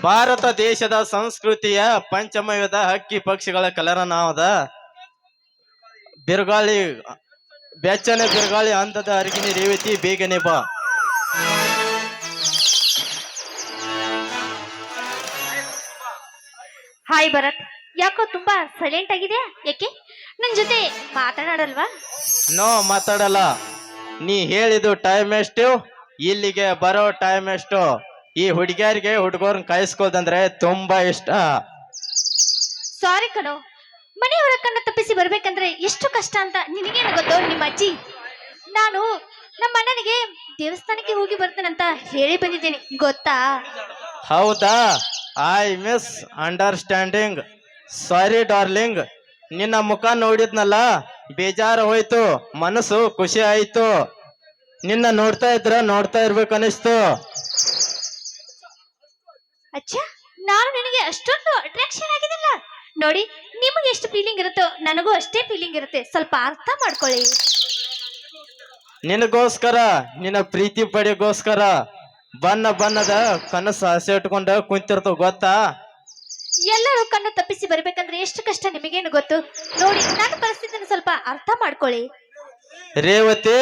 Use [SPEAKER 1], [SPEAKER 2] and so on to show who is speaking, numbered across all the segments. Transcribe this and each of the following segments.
[SPEAKER 1] ಭಾರತ ದೇಶದ ಸಂಸ್ಕೃತಿಯ ಪಂಚಮಯುಗದ ಹಕ್ಕಿ ಪಕ್ಷಿಗಳ ಕಲರನಾಮದ ಬಿರುಗಾಳಿ ಬೆಚ್ಚನೆ ಬಿರುಗಾಳಿ ಹಂತದ ಅರಿಗಿನಿ ರೇವತಿ ಬೇಗನೆ ಬಾ.
[SPEAKER 2] ಹಾಯ್ ಭರತ್, ಯಾಕೋ ತುಂಬಾ ಸೈಲೆಂಟ್ ಆಗಿದೆಯಾ? ಯಾಕೆ ನನ್ ಜೊತೆ ಮಾತನಾಡಲ್ವಾ?
[SPEAKER 1] ನೋ, ಮಾತಾಡಲ್ಲ. ನೀ ಹೇಳಿದ್ದು ಟೈಮ್ ಎಷ್ಟು, ಇಲ್ಲಿಗೆ ಬರೋ ಟೈಮ್ ಎಷ್ಟು? ಈ ಹುಡುಗಿಯರಿಗೆ ಹುಡುಗರನ್ನ ಕಾಯಿಸ್ಕೋದಂದ್ರೆ ತುಂಬಾ ಇಷ್ಟ.
[SPEAKER 2] ಸಾರಿ ಕಣೋ, ಮನೆಯವರ ಕಣ್ಣ ತಪ್ಪಿಸಿ ಬರ್ಬೇಕಂದ್ರೆ ಎಷ್ಟು ಕಷ್ಟ ಅಂತ ನಿನಗೇನು ಗೊತ್ತೋ? ನಿಮ್ಮ ಅಜ್ಜಿ ನಾನು ನಮ್ಮ ಅಣ್ಣನಿಗೆ ದೇವಸ್ಥಾನಕ್ಕೆ ಹೋಗಿ ಬರ್ತೇನಂತ ಹೇಳಿ ಬಂದಿದ್ದೀನಿ, ಗೊತ್ತಾ?
[SPEAKER 1] ಹೌದಾ? I miss understanding. Sorry darling. ನಿನ್ನ ಮುಖ ನೋಡಿದ್ನಲ್ಲ, ಬೇಜಾರು ಹೋಯ್ತು, ಮನಸ್ಸು ಖುಷಿ ಆಯ್ತು. ನಿನ್ನ ನೋಡ್ತಾ ಇರ್ಬೇಕು ಅನಿಸ್ತು.
[SPEAKER 2] ಅಚ್ಚ, ನಾನು ನಿನಗೆ ಅಷ್ಟೊಂದು ಅಟ್ರಾಕ್ಷನ್ ಆಗಿದಿಲ್ಲ ನೋಡಿ. ನಿಮಗೆ ಎಷ್ಟು ಫೀಲಿಂಗ್ ಇರುತ್ತೋ ನನಗೂ ಅಷ್ಟೇ ಫೀಲಿಂಗ್ ಇರುತ್ತೆ, ಸ್ವಲ್ಪ ಅರ್ಥ ಮಾಡ್ಕೊಳ್ಳಿ.
[SPEAKER 1] ನಿನಗೋಸ್ಕರ, ನಿನ್ನ ಪ್ರೀತಿ ಪಡೆಗೋಸ್ಕರ ಬಣ್ಣ ಬಣ್ಣದ ಕನಸು ಹಸೆ ಇಟ್ಕೊಂಡು ಕುಂತಿರ್ತು, ಗೊತ್ತಾ?
[SPEAKER 2] ಎಲ್ಲರೂ ಕಣ್ಣು ತಪ್ಪಿಸಿ ಬರ್ಬೇಕಂದ್ರೆ ಎಷ್ಟು ಕಷ್ಟ ನಿಮಗೇನು ಗೊತ್ತು? ನೋಡಿ, ನನ್ನ ಪರಿಸ್ಥಿತಿನ ಸ್ವಲ್ಪ ಅರ್ಥ ಮಾಡ್ಕೊಳ್ಳಿ.
[SPEAKER 1] ರೇವತಿ,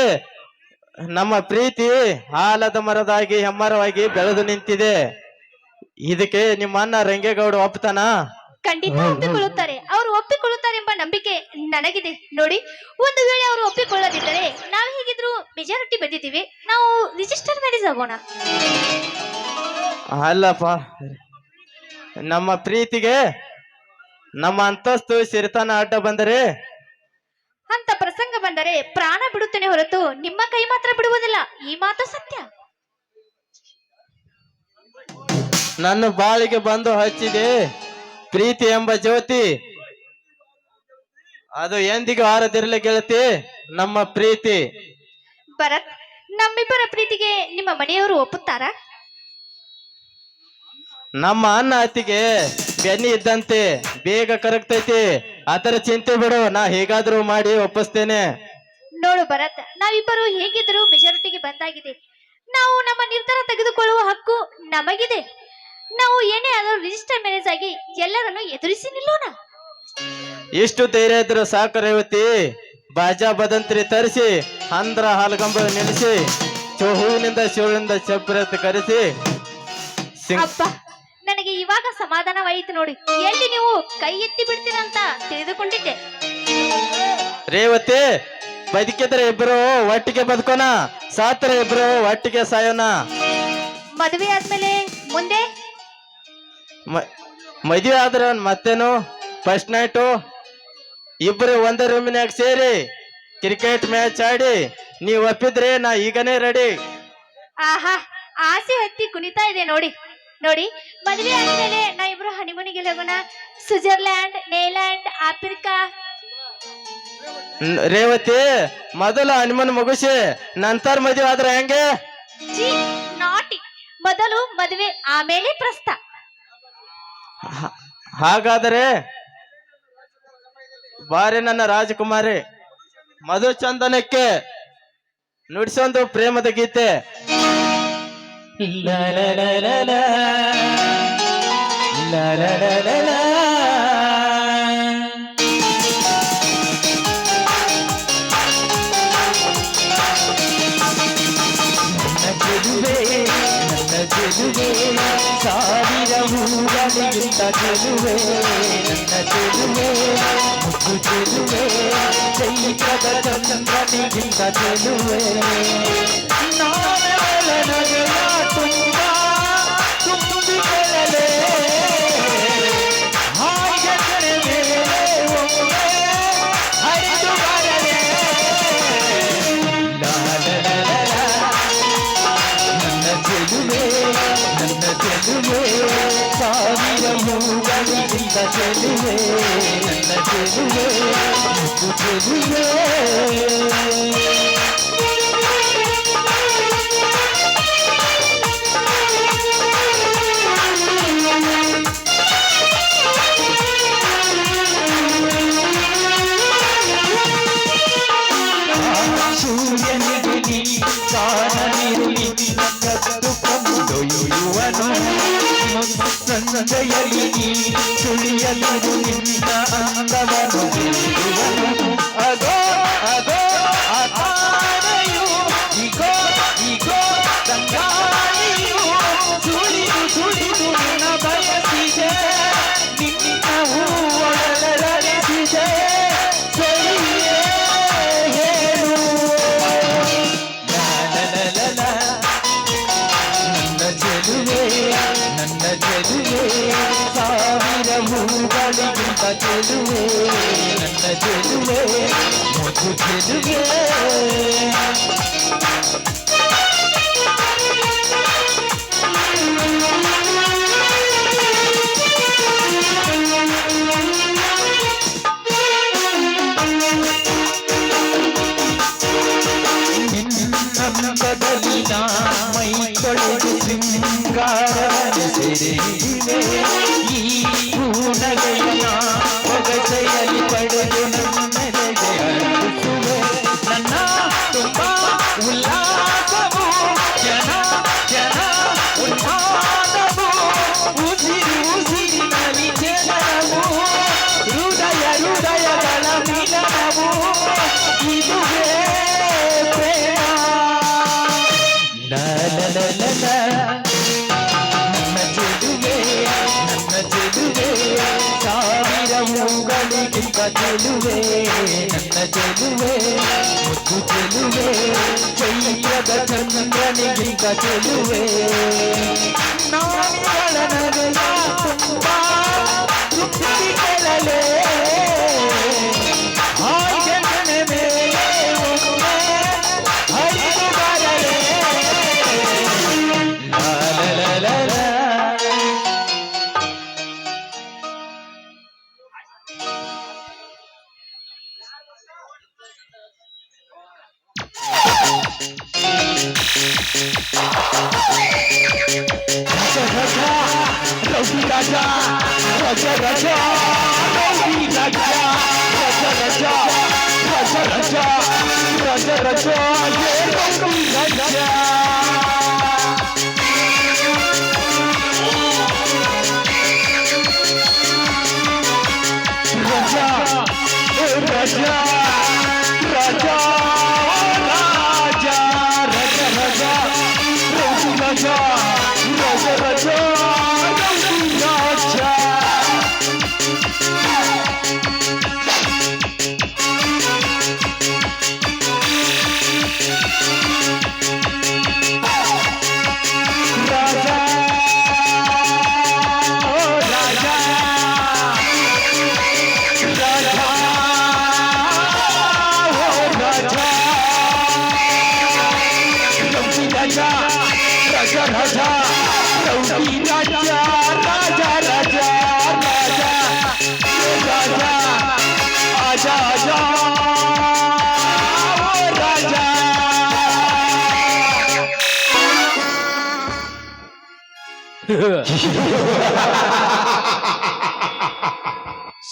[SPEAKER 1] ನಮ್ಮ ಪ್ರೀತಿ ಆಲದ ಮರದಾಗಿ ಹೆಮ್ಮರವಾಗಿ ಬೆಳೆದು ನಿಂತಿದೆ. ಇದಕ್ಕೆ ನಿಮ್ಮ ಅಣ್ಣ ರಂಗೇಗೌಡ ಒಪ್ತಾನ?
[SPEAKER 2] ಖಂಡಿತ ಒಪ್ಪಿಕೊಳ್ಳುತ್ತಾರೆ. ಅವರು ಒಪ್ಪಿಕೊಳ್ಳುತ್ತಾರೆ ಎಂಬ ನಂಬಿಕೆ ನನಗಿದೆ. ನೋಡಿ, ಒಂದು ವೇಳೆ ಅವರು ಒಪ್ಪಿಕೊಳ್ಳದಿದ್ದರೆ ನಾವು ಹೇಗಿದ್ರು ಮೆಜಾರಿಟಿ ಬಂದಿದ್ದೀವಿ, ನಾವು ರಿಜಿಸ್ಟರ್ ಮ್ಯಾರೇಜ್ ಆಗೋಣ.
[SPEAKER 1] ಅಲ್ಲಪ್ಪ, ನಮ್ಮ ಪ್ರೀತಿಗೆ ನಮ್ಮ ಅಂತಸ್ತು ಸಿರಿತಾನ ಅಡ್ಡ ಬಂದರೆ,
[SPEAKER 2] ಅಂತ ಪ್ರಸಂಗ ಬಂದರೆ ಪ್ರಾಣ ಬಿಡುತ್ತೇನೆ ಹೊರತು ನಿಮ್ಮ ಕೈ ಮಾತ್ರ ಬಿಡುವುದಿಲ್ಲ. ಈ ಮಾತು ಸತ್ಯ.
[SPEAKER 1] ನನ್ನ ಬಾಳಿಗೆ ಬಂದು ಹಚ್ಚಿದೆ ಪ್ರೀತಿ ಎಂಬ ಜ್ಯೋತಿ, ಅದು ಎಂದಿಗೂ ಆರದಿರಲಿ ಗೆಳತಿ ನಮ್ಮ ಪ್ರೀತಿ.
[SPEAKER 2] ಭರತ್, ನಮ್ಮಿಬ್ಬರ ಪ್ರೀತಿಗೆ ನಿಮ್ಮ ಮನೆಯವರು ಒಪ್ಪುತ್ತಾರಾ?
[SPEAKER 1] ನಮ್ಮ ಅನ್ನ ಅತ್ತಿಗೆ ಬೆನ್ನಿ ಇದ್ದಂತೆ ಬೇಗ ಕರಗ್ತೈತಿ, ಅದರ ಚಿಂತೆ ಬಿಡು, ನಾ ಹೇಗಾದ್ರೂ ಮಾಡಿ ಒಪ್ಪಿಸ್ತೇನೆ.
[SPEAKER 2] ನೋಡು ಭರತ್, ನಾವಿಬ್ಬರು ಹೇಗಿದ್ರು ಮೆಜಾರಿಟಿಗೆ ಬಂದಾಗಿದೆ. ನಾವು ನಮ್ಮ ನಿರ್ಧಾರ ತೆಗೆದುಕೊಳ್ಳುವ ಹಕ್ಕು ನಮಗಿದೆ. ನಾವು ಏನೇ ಆದರೂ ರಿಜಿಸ್ಟರ್ ಮ್ಯಾರೇಜ್ ಆಗಿ ಎಲ್ಲರನ್ನು ಎದುರಿಸಿ ನಿಲ್ಲೋಣ.
[SPEAKER 1] ಇಷ್ಟು ಧೈರ್ಯ ಇದ್ರು ಸಾಕು ರೇವತಿ. ಬಾಜಾ ಬದಂತ್ರಿ ತರಿಸಿ, ಅಂದ್ರ ಹಾಲ್ಗಂಬ ನೆನೆಸಿ, ಹೂವಿನಿಂದ ಶಿವಳಿಂದ ಚಪ್ರತ್ ಕರೆಸಿ.
[SPEAKER 2] ಅಪ್ಪ, ನನಗೆ ಇವಾಗ ಸಮಾಧಾನವಾಯಿತು ನೋಡಿ. ಎಲ್ಲಿ ನೀವು ಕೈ ಎತ್ತಿ ಬಿಡ್ತೀರಂತ ತಿಳಿದುಕೊಂಡಿದ್ದೆ.
[SPEAKER 1] ರೇವತಿ, ಬದುಕಿದ್ರೆ ಇಬ್ರು ಒಟ್ಟಿಗೆ ಬದುಕೋಣ, ಸಾತ್ರ ಇಬ್ರು ಒಟ್ಟಿಗೆ ಸಾಯೋಣ.
[SPEAKER 2] ಮದುವೆ ಆದ್ಮೇಲೆ ಮುಂದೆ
[SPEAKER 1] ಮದುವೆ ಆದ್ರ ಮತ್ತೇನು, ಫಸ್ಟ್ ನೈಟು ಇಬ್ರು ಒಂದೇ ರೂಮಿನಾಗ ಸೇರಿ ಕ್ರಿಕೆಟ್ ಮ್ಯಾಚ್ ಆಡಿ, ನೀವ್ ಒಪ್ಪಿದ್ರೆ ನಾ ಈಗನೇ ರೆಡಿ.
[SPEAKER 2] ಆಹಾ, ಆಸೆ ಹತ್ತಿ ಕುಣಿತಾ ಇದೆ ನೋಡಿ. ನೋಡಿ, ಮದುವೆ ಆದ್ಮೇಲೆ ನಾ ಇಬ್ರು ಹನಿಮೂನಿಗೆ ಹೋಗೋಣ. Switzerland, ನೇಲ್ಯಾಂಡ್, Africa.
[SPEAKER 1] ರೇವತಿ, ಮೊದಲು ಹನಿಮೂನ್ ಮುಗಿಸಿ ನಂತರ ಮದುವೆ ಆದ್ರೆ ಹೆಂಗೆ?
[SPEAKER 2] ನಾಟಿ. ಮೊದಲು ಮದುವೆ, ಆಮೇಲೆ ಪ್ರಸ್ತ.
[SPEAKER 1] ಹಾಗಾದರೆ ಬಾರಿ ನನ್ನ ರಾಜಕುಮಾರಿ, ಮಧುಚಂದನಕ್ಕೆ ನುಡಿಸೊಂದು ಪ್ರೇಮದ ಗೀತೆ.
[SPEAKER 3] ಸಾವಿರ ಹೂಗಳಿಗಿಂತ ಚೆಲುವೆ ನನ್ನ ಚೆಲುವೆ, ಮುದ್ದು ಚೆಲುವೆ, ಚೈತ್ರದ ಚಂದ್ರನಿಗಿಂತ ಚೆಲುವೆ. ನಾವೆಲ್ಲ ನಗೆಯ ತುಂಬ ತುಂಬಿಕೊಳ್ಳಲೇ, ಹಾಗೆ ಮೇಲೆ ಒಮ್ಮೆ ಹರಿದು ಬರಲೇ. ನನ್ನ ಚೆಲುವೆ, ಸಾವಿರ ಹೂಗಳಿಗಿಂತ ಚೆಲುವೆ ನನ್ನ ಚೆಲುವೆ, ಮುದ್ದು ಚೆಲುವೆ. ಸೂರ್ಯನಿಗೆ ಕಾಣಲಿರಲಿ ನಕ್ಕದು ಕಂಡೊಯ್ಯುವನು, ಸಂತೆಯಲ್ಲಿ ನೀ ಸುಳಿಯದಿರು ನಿನ್ನ ಅಂದವನ್ನು ಗೆಲ್ಲುವನು. ಅದೋ ಅದೋ ಆ ತಾರೆಯು ಈಗೋ ಈಗೋ ತಂಗಾಳಿಯು ಸುಳಿದು ಸುಳಿದು ನಿನ್ನ ಬಯಸಿದೆ ನಿನ್ನ ಹೂವೊಳಲರಿಸಿದೆ ಸರಿಯೇ ಹೇಳು ಲಾಲಲಲಲ. ನನ್ನ ಚೆಲುವೆ ನನ್ನ ಚೆಲುವೆ ಸಾವಿರ ಹೂಗಳಿಗಿಂತ ಚೆಲುವೆ ನನ್ನ ಚೆಲುವೆ ಮುದ್ದು ಚೆಲುವೆ. ನಿನ್ನಂದದಲ್ಲಿ ನಾ ಮೈ ತೊಳೆದು ಸಿಂಗಾರವನ್ನು ಸೆರೆಹಿಡಿವೆ. ಈ ಹೂನಗೆಯ ಹೊಗಸೆಯಲ್ಲಿ ಪಡೆದು ನನ್ನೆದೆಗೆ ಅರ್ಪಿಸುವೆ. ನನ್ನ ತುಂಬ ಉಲ್ಲಾಸವು ಜನ ಜನ ಉನ್ಮಾದವು ಉಸಿರು ಉಸಿರಿನಲ್ಲಿ ಜನನವು ಹೃದಯ ಹೃದಯಗಳ ಮಿಲನವು ಇದುವೇ ಪ್ರೇಮ. ಲಾಲಲಲಲ. ನನ್ನ ಚೆಲುವೆ ನನ್ನ ಚೆಲುವೆ ಸಾವಿರ ಹೂಗಳಿಗಿಂತ ಚೆಲುವೆ ನನ್ನ ಚೆಲುವೆ ಮುದ್ದು ಚೆಲುವೆ ಚೈತ್ರದ ಚಂದ್ರನಿಗಿಂತ ಚೆಲುವೆ. ನಾನಿಗಳ ನಗೆಯ ತುಂಬ ಸುತ್ತಿಕೊಳ್ಳಲೇ ಹಾಗೆ ನನ್ನ ಮೇಲೆ ಒಮ್ಮೆ ಹರಿದು ಬರಲೇ. ಲಾಲಲಲಲ. ರೌಡಿ ರಾಜ ರಾಜ ರಾಜ ರೌಡಿ ರಾಜ ರಾಜ ರಾಜ ರಾಜ ರಾಜ ರಾಜ ರಾಜ ಯೇ ರೌಡಿ ರಾಜ. ರಾಜ ರಾಜ ರಾಜ ರಾಜ ರಾಜ ರಾಜ ರೌಡಿ ರಾಜ ರಾಜ ರಾಜ ರೌಡಿ ರಾಜ. ರಾಜ ಓ ರಾಜ ರಾಜ ಓ ರಾಜ ರೌಡಿ ರಾಜ ರಾಜ ರಾಜ ರೌಡಿ ರಾಜ ರಾಜ ರಾಜ ರಾಜ ರಾಜ ಆಜಾ ಆಜಾ ಓ ರಾಜ.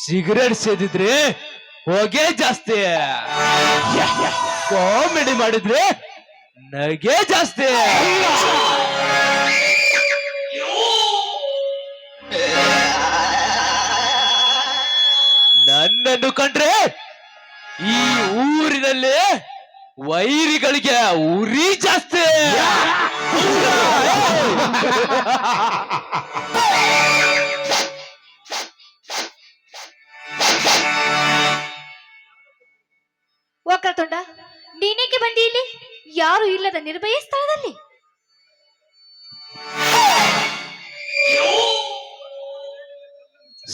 [SPEAKER 3] ಸಿಗರೇಟ್ ಸೇದಿದ್ರೆ ಹೊಗೆ ಜಾಸ್ತಿ, ಕಾಮಿಡಿ ಮಾಡಿದ್ರೆ ನಗೆ ಜಾಸ್ತಿ. ನನ್ನನ್ನು ಕಂಡ್ರೆ ಈ ಊರಿನಲ್ಲಿ ವೈರಿಗಳಿಗೆ ಉರಿ ಜಾಸ್ತಿ.
[SPEAKER 2] ವಕ್ರತುಂಡ, ನೀನೇಕೆ ಬಂದಿ ಇಲ್ಲಿ? ಯಾರು ಇಲ್ಲದ ನಿರ್ಭಯ ಸ್ಥಳದಲ್ಲಿ?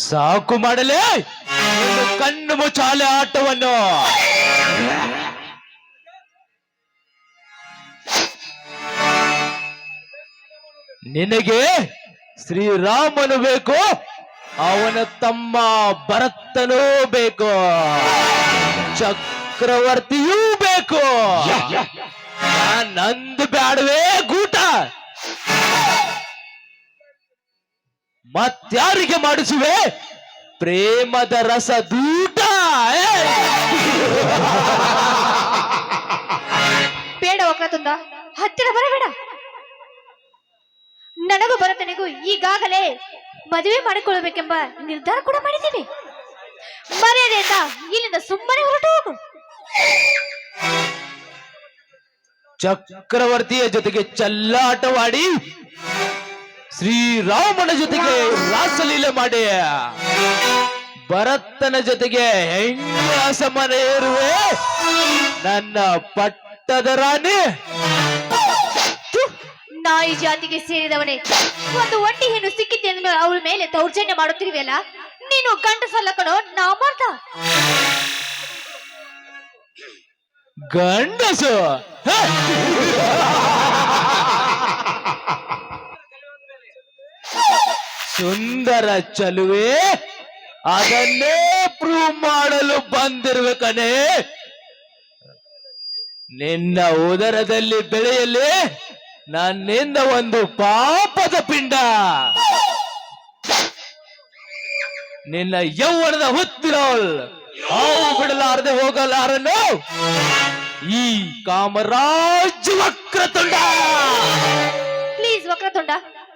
[SPEAKER 3] ಸಾಕು ಮಾಡಲೇ ನಿನ್ನ ಕಣ್ಣು ಮುಚ್ಚಾಲೆ ಆಟವನ್ನು. ನಿನಗೆ ಶ್ರೀರಾಮನು ಬೇಕು, ಅವನ ತಮ್ಮ ಭರತನೂ ಬೇಕು, ಚಕ್ರವರ್ತಿಯೂ ಬೇಕು. ನಂದು ಬ್ಯಾಡವೇ ಗೂಟ. ಮತ್ಯಾರಿಗೆ ಮಾಡಿಸುವೆ ಪ್ರೇಮದ ರಸ ದೂಟ?
[SPEAKER 2] ಬೇಡ ವಕ್ರತುಂಡ, ಹತ್ತಿರ ಬರಬೇಡ. ನನಗೂ ಭರತನಿಗೂ ಈಗಾಗಲೇ ಮದುವೆ ಮಾಡಿಕೊಳ್ಳಬೇಕೆಂಬ ನಿರ್ಧಾರ ಕೂಡ ಮಾಡಿದ್ದೀವಿ. ಮರ್ಯಾದೆಯಿಂದ ಇಲ್ಲಿಂದ ಸುಮ್ಮನೆ ಹೊರಟು ಹೋಗು.
[SPEAKER 3] ಚಕ್ರವರ್ತಿಯ ಜೊತೆಗೆ ಚಲ್ಲಾಟವಾಡಿ ಶ್ರೀರಾಮನ ಜೊತೆಗೆ ರಾಸಲೀಲೆ ಮಾಡಿ ಭರತನ ಜೊತೆಗೆ ಹೆಂಗಾಸ ಮನೆ ಏರುವೆ ನನ್ನ ಪಟ್ಟದ ರಾಣಿ.
[SPEAKER 2] ನಾಯಿ ಜಾತಿಗೆ ಸೇರಿದವನೇ ಒಂದು ಒಂಟಿ ಹೆಣ್ಣು ಸಿಕ್ಕಿದ್ದೆ ಅಂದ್ಮೇಲೆ ಅವಳ ಮೇಲೆ ದೌರ್ಜನ್ಯ ಮಾಡುತ್ತಿರುವೆಯಲ್ಲ, ನೀನು ಗಂಡಸಲ್ಲ ಕಣೋ, ನಾಮರ್ದ.
[SPEAKER 3] ಗಂಡಸು ಹ? ಸುಂದರ ಚಲುವೆ, ಅದನ್ನೇ ಪ್ರೂವ್ ಮಾಡಲು ಬಂದಿರುವೆ ಕಣೆ. ನಿನ್ನ ಉದರದಲ್ಲಿ ಬೆಳೆಯಲಿ ನನ್ನಿಂದ ಒಂದು ಪಾಪದ ಪಿಂಡ. ನಿನ್ನ ಯೌವನದ ಹುತ್ತಿರೋಲ್ ಹಾವು ಬಿಡಲಾರದೆ ಹೋಗಲಾರನು ಈ ಕಾಮರಾಜ್ ವಕ್ರತುಂಡ.
[SPEAKER 2] ಪ್ಲೀಸ್ ವಕ್ರತುಂಡ,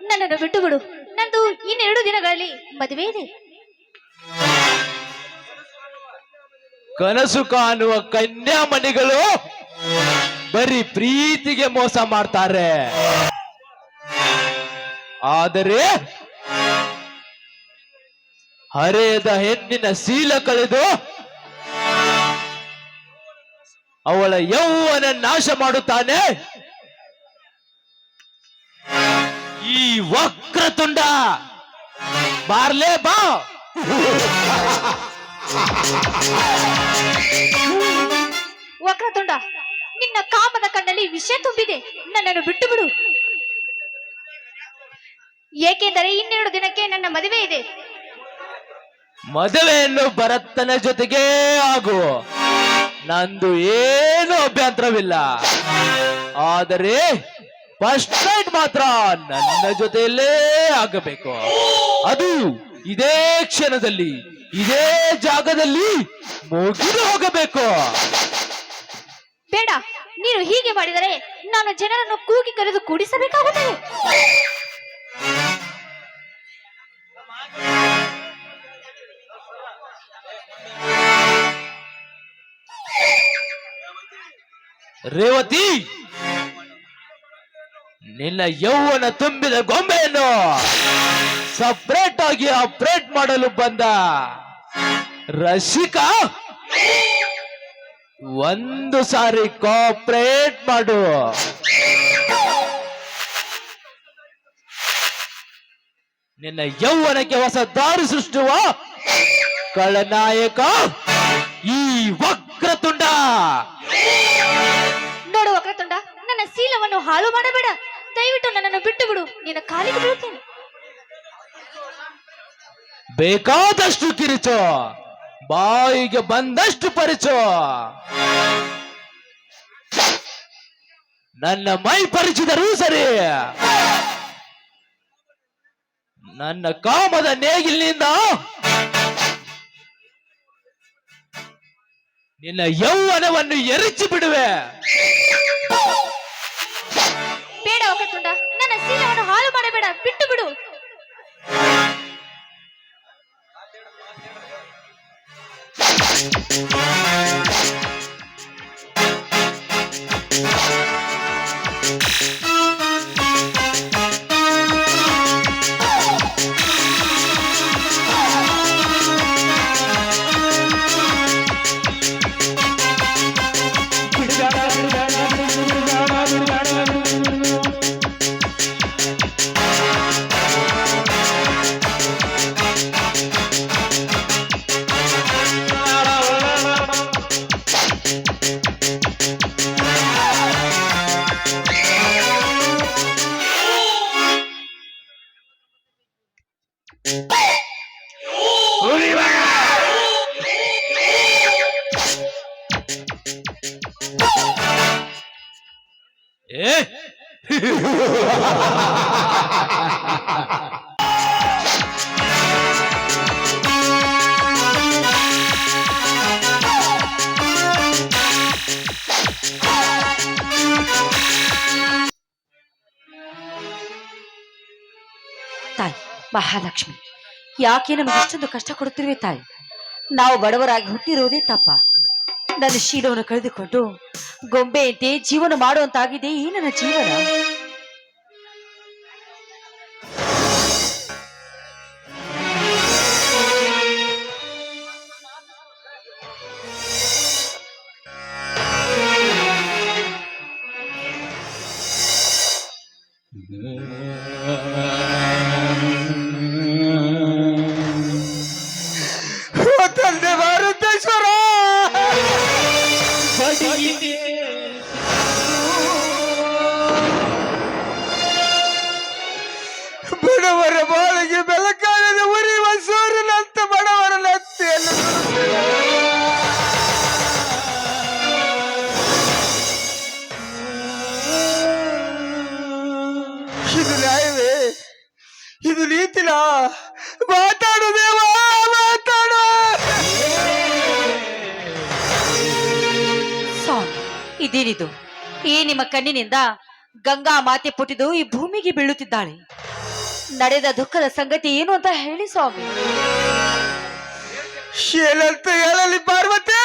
[SPEAKER 2] ನನ್ನನ್ನು ಬಿಟ್ಟು ಬಿಡು. ನಂದು ಇನ್ನೆರಡು ದಿನಗಳಲ್ಲಿ ಮದುವೆ ಇದೆ.
[SPEAKER 3] ಕನಸು ಕಾಣುವ ಕನ್ಯಾಮಣಿಗಳು ಬರೀ ಪ್ರೀತಿಗೆ ಮೋಸ ಮಾಡ್ತಾರೆ, ಆದರೆ ಹರೆಯದ ಹೆಣ್ಣಿನ ಶೀಲ ಕಳೆದು ಅವಳ ಯೌವನ ನಾಶ ಮಾಡುತ್ತಾನೆ ಈ ವಕ್ರತುಂಡ. ಬಾರ್ಲೇ ಬಾ.
[SPEAKER 2] ವಕ್ರತುಂಡ, ನಿನ್ನ ಕಾಮದ ಕಣ್ಣಲ್ಲಿ ವಿಷ ತುಂಬಿದೆ. ನನ್ನನ್ನು ಬಿಟ್ಟು ಬಿಡು. ಏಕೆಂದರೆ ಇನ್ನೆರಡು ದಿನಕ್ಕೆ ನನ್ನ ಮದುವೆ ಇದೆ.
[SPEAKER 3] ಮದುವೆಯನ್ನು ಭರತನ ಜೊತೆಗೆ ಆಗು, ನಂದು ಏನು ಅಭ್ಯಂತರವಿಲ್ಲ. ಆದರೆ ಫಸ್ಟ್ ನೈಟ್ ಮಾತ್ರ ನನ್ನ ಜೊತೆಯಲ್ಲೇ ಆಗಬೇಕು. ಅದು ಇದೇ ಕ್ಷಣದಲ್ಲಿ ಇದೇ ಜಾಗದಲ್ಲಿ ಮುಗಿದು ಹೋಗಬೇಕು.
[SPEAKER 2] ಬೇಡ, ನೀನು ಹೀಗೆ ಮಾಡಿದರೆ ನಾನು ಜನರನ್ನು ಕೂಗಿ ಕರೆದು ಕೂಡಿಸಬೇಕಾಗುತ್ತದೆ.
[SPEAKER 3] ರೇವತಿ, ನಿನ್ನ ಯೌವನ ತುಂಬಿದ ಗೊಂಬೆಯನ್ನು ಸಪರೇಟ್ ಆಗಿ ಆಪರೇಟ್ ಮಾಡಲು ಬಂದ ರಸಿಕ, ಒಂದು ಸಾರಿ ಕೋಆಪರೇಟ್ ಮಾಡು. ನಿನ್ನ ಯೌವನಕ್ಕೆ ಹೊಸ ದಾರಿ ಸೃಷ್ಟಿಸುವ ಖಳನಾಯಕ ಈ ವಕ್ರತುಂಡ.
[SPEAKER 2] ನೋಡು ವಕ್ರತುಂಡ, ನನ್ನ ಶೀಲವನ್ನು ಹಾಳು ಮಾಡಬೇಡ. ದಯವಿಟ್ಟು ನನ್ನನ್ನು ಬಿಟ್ಟು ಬಿಡು. ನಿನ್ನ ಕಾಲಿಗೆ ಬೀಳುತ್ತೇನೆ.
[SPEAKER 3] ಬೇಕಾದಷ್ಟು ಕಿರಿಚೋ, ಬಾಯಿಗೆ ಬಂದಷ್ಟು ಪರಿಚೋ. ನನ್ನ ಮೈ ಪರಿಚಿದರೂ ಸರಿ, ನನ್ನ ಕಾಮದ ನೇಗಿಲಿನಿಂದ ನಿನ್ನ ಯೌವನವನ್ನು ಎರಚಿ ಬಿಡುವೆ.
[SPEAKER 2] ಬೇಡ ವಕ್ರತುಂಡ, ನನ್ನ ಶೀಲವನ್ನು ಹಾಳು ಮಾಡಬೇಡ. ಬಿಟ್ಟು ಬಿಡು.
[SPEAKER 3] ಏ
[SPEAKER 4] ತಾಯಿ, ಮಹಾಲಕ್ಷ್ಮಿ, ಯಾಕೆ ನಮಗೆ ಇಷ್ಟೊಂದು ಕಷ್ಟ ಕೊಡುತ್ತಿರುವೆ ತಾಯಿ? ನಾವು ಬಡವರಾಗಿ ಹುಟ್ಟಿರುವುದೇ ತಪ್ಪ. ನನ್ನ ಶೀಲವನ್ನು ಕಳೆದುಕೊಂಡು ಗೊಂಬೆಯಂತೆ ಜೀವನ ಮಾಡುವಂತಾಗಿದೆ ಈ ನನ್ನ ಜೀವನ.
[SPEAKER 3] ತಂದೆ ಮಾರುತೇಶ್ವರ, ಬಡವರ ಬಾಳಿಗೆ ಬೆಳಕಾಗದ ಉರಿಯುವ ಸೂರ್ಯನಂತ ಬಡವರ ನತ್ತೆಯನ್ನು ಇದು ನ್ಯಾಯವೇ? ಇದು ನೀತಿನ? ಮಾತಾಡು ದೇವ, ಮಾತಾಡು.
[SPEAKER 4] ಸ್ವಾಮಿ, ಇದೇನಿದು? ಈ ನಿಮ್ಮ ಕಣ್ಣಿನಿಂದ ಗಂಗಾ ಮಾತೆ ಪುಟ್ಟಿದು ಈ ಭೂಮಿಗೆ ಬೀಳುತ್ತಿದ್ದಾಳೆ. ನಡೆದ ದುಃಖದ ಸಂಗತಿ ಏನು ಅಂತ ಹೇಳಿ ಸ್ವಾಮಿ.
[SPEAKER 3] ಏನಂತ ಹೇಳಲಿ ಪಾರ್ವತಿ?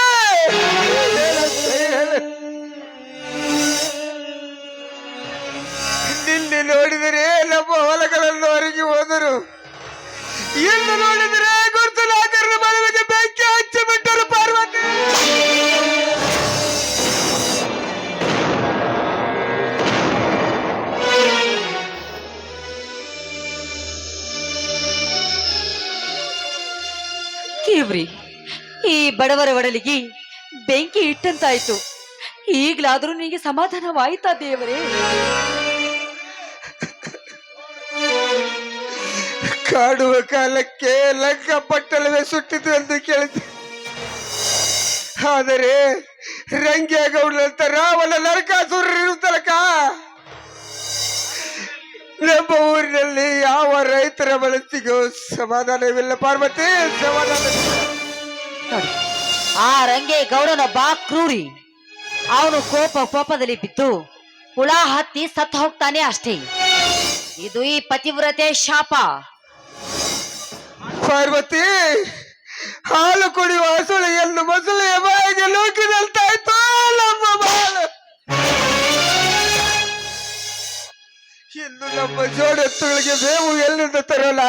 [SPEAKER 3] ನಿನ್ನೆ ನೋಡಿದರೆ ನಮ್ಮ ಹೊಲಗಳನ್ನು ಹೊರಗೆ ಹೋದರು, ಇಂದು ನೋಡಿದರೆ ಗುರುತುಲಾಕರನ ಮದುವೆಗೆ ಬೆಂಕಿ ಹಚ್ಚಿಬಿಟ್ಟರು ಪಾರ್ವತಿ.
[SPEAKER 4] ಕೇವ್ರಿ, ಈ ಬಡವರ ಒಡಲಿಗೆ ಬೆಂಕಿ ಇಟ್ಟಂತಾಯ್ತು. ಈಗಲಾದ್ರೂ ನಿನಗೆ ಸಮಾಧಾನವಾಯ್ತಾ ದೇವರೇ?
[SPEAKER 3] ಕಾಡುವ ಕಾಲಕ್ಕೆ ಲಂಕ ಪಟ್ಟಣವೇ ಸುಟ್ಟಿತು ಎಂದು ಕೇಳಿದೆ. ಆದರೆ ರಂಗೇಗೌಡನಂತ ರಾವಣ ನರಕಾಸುರರು ತನಕ ನಮ್ಮ ಊರಿನಲ್ಲಿ ಯಾವ ರೈತರ ಮನಸ್ಸಿಗೂ ಸಮಾಧಾನವಿಲ್ಲ ಪಾರ್ವತಿ, ಸಮಾಧಾನವಿಲ್ಲ.
[SPEAKER 4] ನೋಡಿ, ಆ ರಂಗೆ ಗೌಡನೊಬ್ಬ ಕ್ರೂರಿ. ಅವನು ಕೋಪದಲ್ಲಿ ಬಿದ್ದು ಹುಳ ಹತ್ತಿ ಸತ್ತು ಹೋಗ್ತಾನೆ ಅಷ್ಟೇ. ಇದು ಈ ಪತಿವ್ರತೆ ಶಾಪ.
[SPEAKER 3] ಪಾರ್ವತಿ, ಹಾಲು ಕುಡಿಯುವ ಹಸುಳೆಯನ್ನು ಮೊಸಳೆಯ ಬಾಯಿಗೆ ನೂಕಿದಂತಾಯ್ತು ನಮ್ಮ ಬಾಳು. ಇನ್ನು ನಮ್ಮ ಜೋಡೆತ್ತುಗಳಿಗೆ ಬೇವು ಎಲ್ಲಿಂದ ತರೋಣ?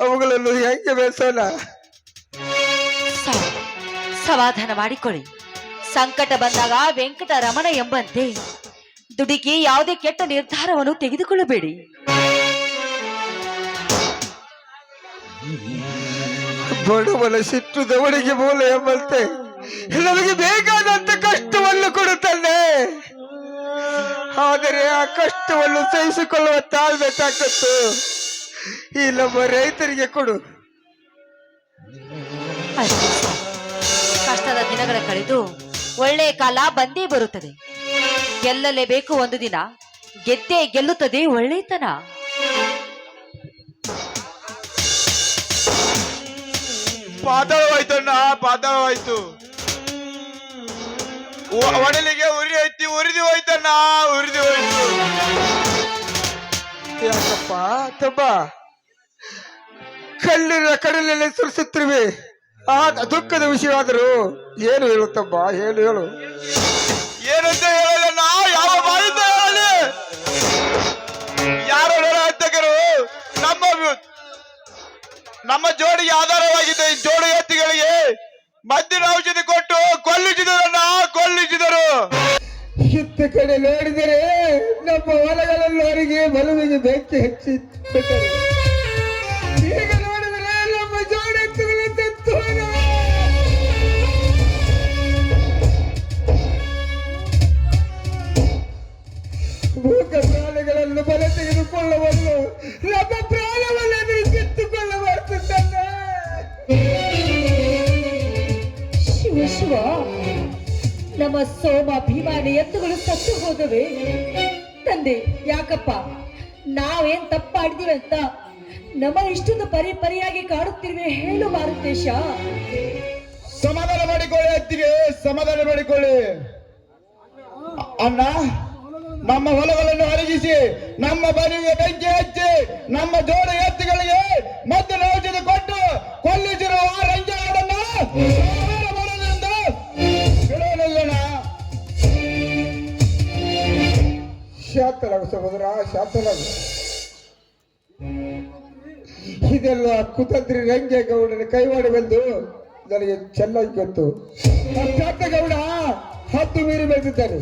[SPEAKER 3] ಅವುಗಳನ್ನು ಹೆಂಗೆ ಬೇಸೋಣ?
[SPEAKER 4] ಸಮಾಧಾನ ಮಾಡಿಕೊಳ್ಳಿ. ಸಂಕಟ ಬಂದಾಗ ವೆಂಕಟರಮಣ ಎಂಬಂತೆ ದುಡುಕಿ ಯಾವುದೇ ಕೆಟ್ಟ ನಿರ್ಧಾರವನ್ನು ತೆಗೆದುಕೊಳ್ಳಬೇಡಿ.
[SPEAKER 3] ಬಡವನ ಸಿಟ್ಟು ದವಡಿಗೆ ಮೂಲ ಎಂಬಂತೆ ನಮಗೆ ಬೇಕಾದಂತ ಕಷ್ಟವನ್ನು ಕೊಡುತ್ತಾನೆ. ಆದರೆ ಆ ಕಷ್ಟವನ್ನು ಸಹಿಸಿಕೊಳ್ಳುವ ತಾಳ್ಮೆ ತಾಕತ್ತು ಈ ನಮ್ಮ ರೈತರಿಗೆ ಕೊಡು.
[SPEAKER 4] ಕಷ್ಟದ ದಿನಗಳ ಕಳೆದು ಒಳ್ಳೆಯ ಕಾಲ ಬಂದೇ ಬರುತ್ತದೆ. ಗೆಲ್ಲಲೇಬೇಕು ಒಂದು ದಿನ, ಗೆದ್ದೇ ಗೆಲ್ಲುತ್ತದೆ ಒಳ್ಳೆತನ.
[SPEAKER 3] ಪಾತಾಳವಾಯ್ತಣ್ಣ, ಪಾತಾಳವಾಯ್ತು. ಒಡಲಿಗೆ ಉರಿ ಐತಿ, ಉರಿದು ಹೋಯ್ತಣ್ಣ, ಉರಿದು ಹೋಯ್ತು. ಯಾಕಪ್ಪ ತಮ್ಮ ಕಲ್ಲಿನ ಕಡಲಲ್ಲಿ ಸುರಿಸುತ್ತಿರುವೆ? ಆ ದುಃಖದ ವಿಷಯವಾದರೂ ಏನು ಹೇಳುತ್ತಮ್ಮ, ಏನು ಹೇಳು? ಏನಂತ ಹೇಳಲ್ಲ, ಯಾವ ಬಾಯಿಂದ ಹೇಳಲಿ? ಯಾರು ಹತ್ತಕರು ನಮ್ಮ ಜೋಡಿಗೆ ಆಧಾರವಾಗಿದೆ. ಜೋಡಿ ಎತ್ತಿಗಳಿಗೆ ಮದ್ದಿನ ಔಷಧಿ ಕೊಟ್ಟು ಕೊಲ್ಲಿಸಿದರು. ಇತ್ತ ಕಡೆ ನೋಡಿದರೆ ನಮ್ಮ ಹೊಲಗಳಲ್ಲವರಿಗೆ ಮಲವಿಗೆ ಬೆಂಕಿ ಹಚ್ಚಿ ಈಗ ನೋಡಿದರೆ ನಮ್ಮ ಜೋಡಿ ಎತ್ತುಗಳ ತೆತ್ತು ಮೂಕ ಪ್ರಾಣಿಗಳನ್ನು ಬಲ ತೆಗೆದುಕೊಳ್ಳುವನು ನಮ್ಮ ಪ್ರಾಣವನ್ನು ಕಿತ್ತುಕೊಳ್ಳಬಾರ್ದು.
[SPEAKER 4] ಶಿವ, ನಮ್ಮ ಸೋಮ ಭೀಮಾನಿ ಎತ್ತುಗಳು ಸತ್ತು ಹೋದವೆ. ತಂದೆ, ಯಾಕಪ್ಪ ನಾವೇನ್ ತಪ್ಪ ಮಾಡಿದೀವಿ ಅಂತ ನಮ್ಮ ಇಷ್ಟೊಂದು ಪರಿಯಾಗಿ ಕಾಡುತ್ತಿರುವೆ? ಹೇಳು ಮಾರುತೇಶ.
[SPEAKER 5] ಸಮಾಧಾನ ಮಾಡಿಕೊಳ್ಳಿ ಅತ್ತಿಗೆ, ಸಮಾಧಾನ ಮಾಡಿಕೊಳ್ಳಿ. ಅಣ್ಣ, ನಮ್ಮ ಹೊಲಗಳನ್ನು ಅರಗಿಸಿ ನಮ್ಮ ಬನಿಗೆ ಬೆಂಕಿ ಹಚ್ಚಿ ನಮ್ಮ ಜೋಡ ಎತ್ತುಗಳಿಗೆ ಮದ್ದು ಔಷಧ ಕೊಟ್ಟು ಕೊಲ್ಲಿಸಿರುವ ಆ ರಂಗೇಗೌಡನ್ನ ಸಂಹಾರ ಮಾಡೋದ್ರಿಂದ ಬಿಡೋದಿಲ್ಲಣ್ಣ.
[SPEAKER 3] ಶಾಂತರಾಗು ಸಹೋದರ, ಶಾಂತರಾಗು. ಇದೆಲ್ಲ ಕುತಂತ್ರಿ ರಂಗೇಗೌಡನ ಕೈವಾಡವೆಂದು ನನಗೆ ಚೆನ್ನಾಗಿ ಗೊತ್ತು. ಗೌಡ ಹತ್ತು ಮೀರಿ ಬೆಳೆದಿದ್ದಾನೆ.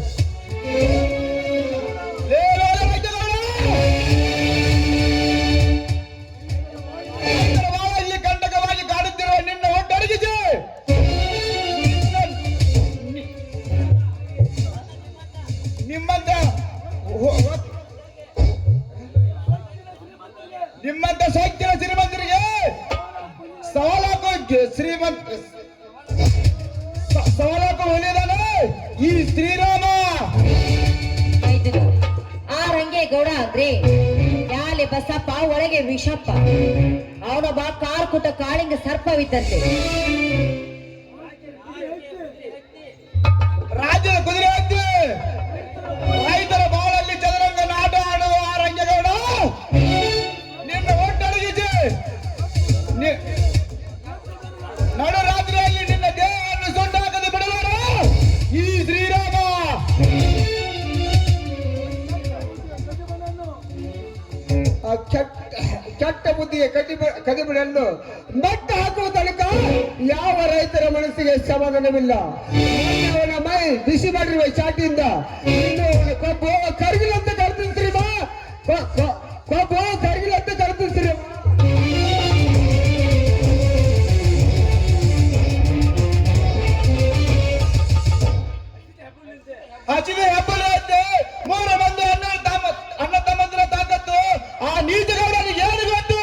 [SPEAKER 5] ಇಲ್ಲಿ ಕಂಟಕವಾಗಿ ಕಾಡುತ್ತಿರುವ ನಿನ್ನ ಒಟ್ಟಡಗಿಸಿ ನಿಮ್ಮಂತ ಸೌಖ್ಯ ಶ್ರೀಮಂತರಿಗೆ ಸವಾಲಾಕು ಸವಾಲಾಕು ಒಲಿದಾನೆ ಈ ಶ್ರೀರಾಮ.
[SPEAKER 4] ಆ ರಂಗೇಗೌಡ ಅಂದ್ರೆ ಮ್ಯಾಲೆ ಬಸಪ್ಪ ಒಳಗೆ ವಿಷಪ್ಪ. ಅವನೊಬ್ಬ ಕಾರ್ಕುಟ ಕಾಳಿಂಗ ಸರ್ಪವಿದ್ದಂತೆ.
[SPEAKER 5] ರಾಜ್ಯದ ಕುದುರೆ ಹತ್ತಿ ರೈತರ ಬಾಳಲ್ಲಿ ಚದುರಂಗ ನಾಟ ಆಡುವ ಆ ರಂಗೇಗೌಡ ನಿನ್ನ ಒಟ್ಟಡಗಿಸಿ ನಡು ರಾತ್ರಿಯಲ್ಲಿ ನಿನ್ನ ದೇಹವನ್ನು ಸುಟ್ಟಾಕದೆ ಬಿಡಲಾರ ಈ ಶ್ರೀರಾಮ.
[SPEAKER 3] ಆ ಕೆಟ್ಟ ಬುದ್ಧಿಗೆ ಕದಿಬಿಡನ್ನು ಮಟ್ಟ ಹಾಕುವ ತನಕ ಯಾವ ರೈತರ ಮನಸ್ಸಿಗೆ ಸಮಾಧಾನವಿಲ್ಲ. ಅವನ ಮೈ ಬಿಸಿ ಮಾಡಿರುವ ಚಾಟಿಯಿಂದ ಇನ್ನು ಕೊಬ್ಬು ಕರಗಿಲಂತ ಕರ್ತಿರ್ತೀರಿ ಬಾ, ಕೊಬ್ಬು ಕರಗಿಲಂತ ಕರ್ತಿರ್ತೀರಿ.
[SPEAKER 5] ಹಸಿದ ಹೆಬ್ಬಲು ಅಂತೆ 3 ಮಂದಿ ಅಣ್ಣ ತಮ್ಮಂದಿರ ತಾಕತ್ತು ಆ ನೀಚಗೌಡನಿಗೆ ಏನು ಗೊತ್ತು?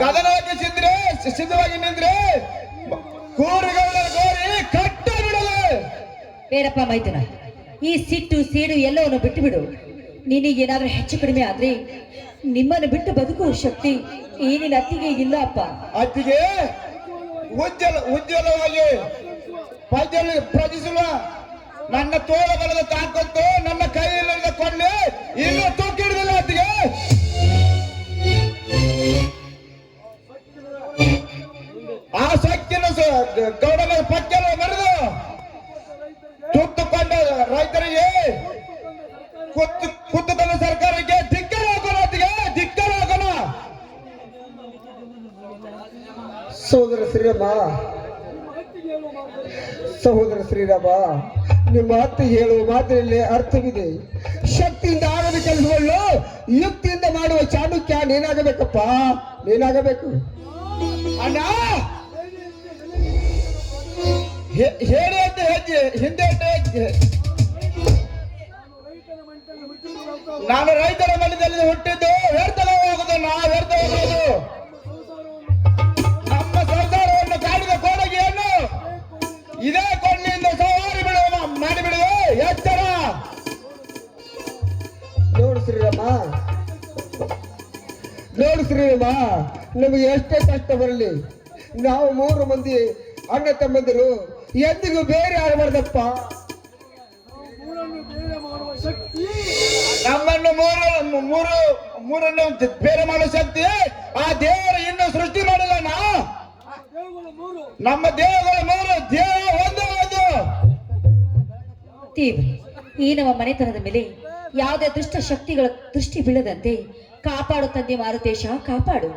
[SPEAKER 5] ಕದನಕ್ಕೆ ಸಿದ್ಧವಾಗಿ ನಿಂದ್ರೆ ಕೂರಿಗೌಡರ ಗೋರಿ ಕಟ್ಟ ಬಿಡಲು.
[SPEAKER 4] ಬೇಡಪ್ಪ ಮೈದುನ, ಈ ಸಿಟ್ಟು ಸೇಡು ಎಲ್ಲವನ್ನು ಬಿಟ್ಟು ಬಿಡು. ನಿನಗೇನಾದ್ರೂ ಹೆಚ್ಚು ಕಡಿಮೆ ಆದ್ರೆ ನಿಮ್ಮನ್ನು ಬಿಟ್ಟು ಬದುಕುವ ಶಕ್ತಿ ಈ ನಿನ್ನ ಅತ್ತಿಗೆ ಇಲ್ಲ ಅಪ್ಪ.
[SPEAKER 5] ಅತ್ತಿಗೆ ಉಜ್ವಲವಾಗಿ ಪ್ರಜಿಸುವ ನನ್ನ ತೋಳ ಬಲದ ತಾಕತ್ತು ನನ್ನ ಕೈಯಲ್ಲಿ ಕೊಳ್ಳಿ ಇನ್ನೂ ತೂಕಿಡಿದಿಲ್ಲ ಅತ್ತಿಗೆ. ಆ ಸೊಕ್ಕಿನ ಗೌಡನ ಪಕ್ಕಲ ಮರೆದು ತುತ್ತುಕೊಂಡ ರೈತರಿಗೆ ಕುತ್ತು ತಂದ ಸರ್ಕಾರಕ್ಕೆ ಧಿಕ್ಕರ ಹಾಕೋಣ ಅತ್ತಿಗೆ, ಧಿಕ್ಕರ ಹಾಕೋಣ.
[SPEAKER 3] ಸಹೋದರ ಶ್ರೀರಾಮ, ನಿಮ್ಮ ಅತ್ತೆ ಹೇಳುವ ಮಾತಿನಲ್ಲಿ ಅರ್ಥವಿದೆ. ಶಕ್ತಿಯಿಂದ ಆಗದ ಕೆಲಸಗಳು ಯುಕ್ತಿಯಿಂದ ಮಾಡುವ ಚಾಣಕ್ಯ ನೀನಾಗಬೇಕಪ್ಪ, ನೀನಾಗಬೇಕು.
[SPEAKER 5] ಅಣ್ಣ ಹೇಳಿ ಅಂತ ಹೆಜ್ಜೆ ಹಿಂದೆ ನಾನು ರೈತರ ಮನೆಯಲ್ಲಿ ಹುಟ್ಟಿದ್ದು ವ್ಯರ್ಥವಾಗುವುದು, ವ್ಯರ್ಥವಾಗುವುದು. ನಮ್ಮ ಸಂಸಾರವನ್ನು ಕಾಡಿದ ಕೋಡಗಿಯನ್ನು ಇದೇ ಕೊಂಡಿಯಿಂದ ಸವಾರಿ ಮಾಡಿಬಿಡುವೆ ಎಚ್ಚರ.
[SPEAKER 3] ನೋಡು ಶ್ರೀರಾಮ, ನಮಗೆ ಎಷ್ಟೇ ಕಷ್ಟ ಬರಲಿ, ನಾವು 3 ಮಂದಿ ಅಣ್ಣ ತಮ್ಮಂದಿರು ಎಂದಿಗೂ ಬೇರೆ ಆಗಬಾರ್ದಪ್ಪ.
[SPEAKER 5] ನಮ್ಮನ್ನು ಮೂರನ್ನು ಬೇರೆ ಮಾಡೋ ಶಕ್ತಿ ಆ ದೇವರು ಇನ್ನೂ ಸೃಷ್ಟಿ ಮಾಡಿಲ್ಲ. ನಮ್ಮ ದೇವಗಳು 3 ದೇವ ಒಂದು.
[SPEAKER 4] ದೇವ್ರೆ, ಈ ನಮ್ಮ ಮನೆತನದ ಮೇಲೆ ಯಾವುದೇ ದುಷ್ಟ ಶಕ್ತಿಗಳ ದೃಷ್ಟಿ ಬೀಳದಂತೆ ಕಾಪಾಡು ತಂದೆ ಮಾರುತೇಶ, ಕಾಪಾಡು.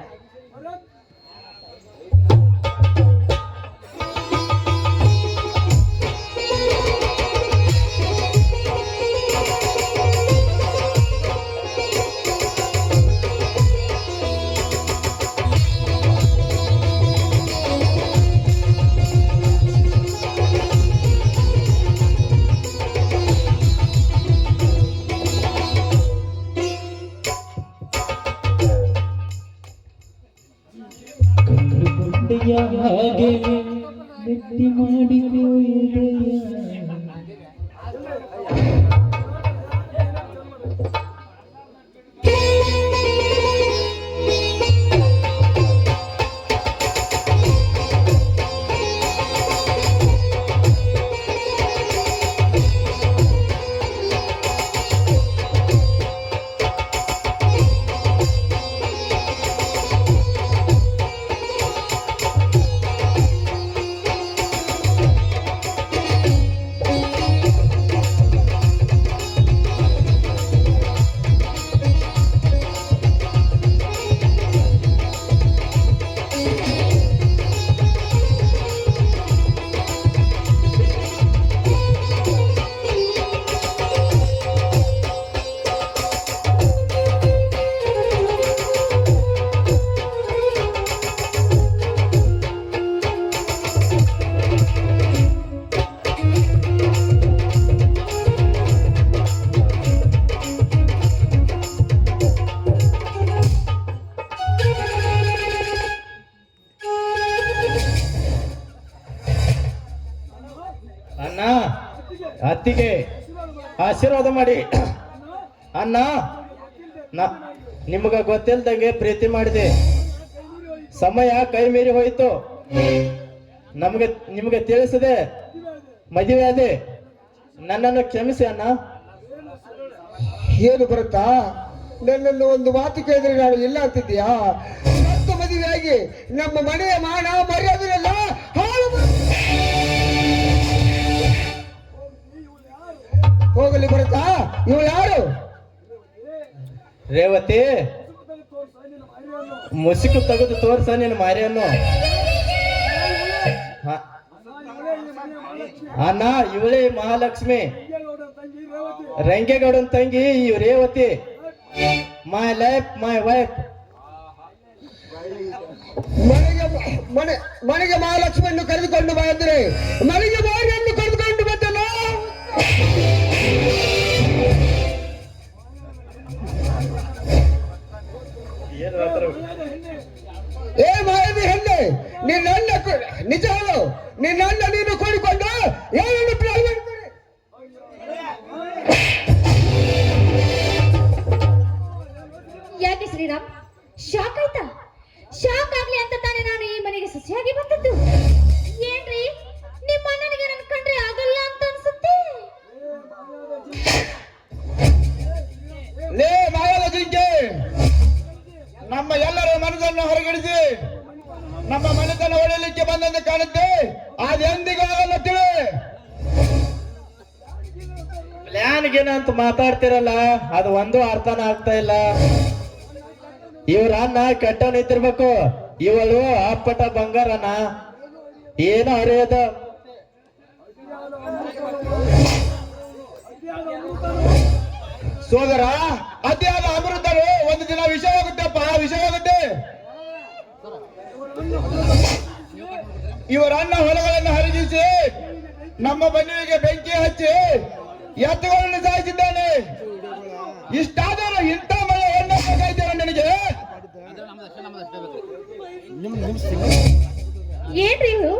[SPEAKER 6] ಹಾಗೆ ನೆಟ್ಟಿ ಮಾಡಿಕೊಳ್ಳ
[SPEAKER 1] ಅಣ್ಣ ಅತ್ತಿಗೆ ಆಶೀರ್ವಾದ ಮಾಡಿ. ಅಣ್ಣ ನಿಮ್ಗ ಗೊತ್ತಿಲ್ದಂಗೆ ಪ್ರೀತಿ ಮಾಡಿದೆ, ಸಮಯ ಕೈ ಮೀರಿ ಹೋಯಿತು, ನಿಮ್ಗೆ ತಿಳಿಸದೆ ಮದುವೆ ಆದೆ, ನನ್ನನ್ನು ಕ್ಷಮಿಸಿ ಅಣ್ಣ.
[SPEAKER 3] ಏನು ಬರುತ್ತಾ, ನನ್ನನ್ನು ಒಂದು ಮಾತು ಕೇಳಿದ್ರೆ ನಾನು ಇಲ್ಲ ಅಂತಿದ್ದೀಯಾ? ಮತ್ತು ಮದುವೆಯಾಗಿ ನಮ್ಮ ಮನೆಯ ಮಾನ ಮರ್ಯಾದೆಲ್ಲ ಹಾಳು ಹೋಗಲಿ ಬರುತ್ತಾ? ಇವಳು ಯಾರು?
[SPEAKER 1] ರೇವತಿ, ಮುಸುಕು ತೆಗೆದು ತೋರ್ಸ ನಿನ್ನ ಮಾರಿಯನ್ನು. ಅಣ್ಣ ಇವಳೇ ಮಹಾಲಕ್ಷ್ಮಿ, ರಂಗೇಗೌಡನ ತಂಗಿ ಈ Revathi, my life my wife.
[SPEAKER 3] ಮನೆಗೆ ಮಹಾಲಕ್ಷ್ಮಿಯನ್ನು ಕರೆದುಕೊಂಡು ಬಾ ಎಂದರೆ ಮನೆಗೆ ಮಾರಿಯನ್ನು ಕರೆದುಕೊಂಡು ಬಂದಲ್ಲ. ಏ ಮಾಯವಿ ಹೆಣ್ಣೆ, ನಿನ್ನ ನಿಜ ಹೇಳು, ನಿನ್ನ ನೀನು ಕೂಡಿಕೊಂಡು ಏನನ್ನು ಪ್ಲಾನ್ ಮಾಡ್ತಾರೆ?
[SPEAKER 2] ಯಾಕೆ ಶ್ರೀರಾಮ್, ಶಾಕ್ ಆಯ್ತಾ? ಶಾಕ್ ಆಗ್ಲಿ ಅಂತ ತಾನೇ ನಾನು ಈ ಮನೆಗೆ ಸೊಸೆಯಾಗಿ ಬಂದದ್ದು. ಏನ್ರಿ, ನಿಮ್ಮ ಅಣ್ಣನಿಗೆ ನನ್ ಕಂಡ್ರೆ ಆಗಲ್ಲ ಅಂತ ಅನ್ಸುತ್ತೆ.
[SPEAKER 5] ಲೇ ಮಾಯದ ಜಿಂಕೆ, ನಮ್ಮ ಎಲ್ಲರ ಮನಸ್ಸನ್ನು ಹೊರಗಿಡಿಸಿ ನಮ್ಮ ಮನೆತನ ಹೊಡೆಯಲಿಕ್ಕೆ ಬಂದಂತೆ ಕಾಣುತ್ತೆ. ಅದೆಂದಿಗೂ ಆಗಲ್ಲ ತಿಳಿ.
[SPEAKER 1] ಪ್ಲಾನ್ಗೇನ ಅಂತ ಮಾತಾಡ್ತಿರಲ್ಲ, ಅದು ಒಂದು ಅರ್ಥನ ಆಗ್ತಾ ಇಲ್ಲ. ಇವ್ರ ಅನ್ನ ಕೆಟ್ಟವ್ ನಿಂತಿರ್ಬೇಕು, ಇವಳು ಅಪ್ಪಟ ಬಂಗಾರನ ಏನೋ ಹರಿಯೋದ.
[SPEAKER 5] ಸೋದರ, ಅತಿಯಾದ ಅಮೃತರು ಒಂದು ದಿನ ವಿಷವಾಗುತ್ತೆಪ್ಪ, ವಿಷವಾಗುತ್ತೆ. ಇವರ ಅನ್ನ ಹೊಲಗಳನ್ನು ಹರಿಗಿಸಿ ನಮ್ಮ ಮನೆಗೆ ಬೆಂಕಿ ಹಚ್ಚಿ ಎತ್ತುಗಳನ್ನು ಸಾಯಿಸಿದ್ದಾನೆ. ಇಷ್ಟಾದರೂ ಇಂಥ ಮಳೆ ಬೇಕಾಯ್ತೇವೆ ನನಗೆ.
[SPEAKER 2] ಏನ್ರಿ ಇವರು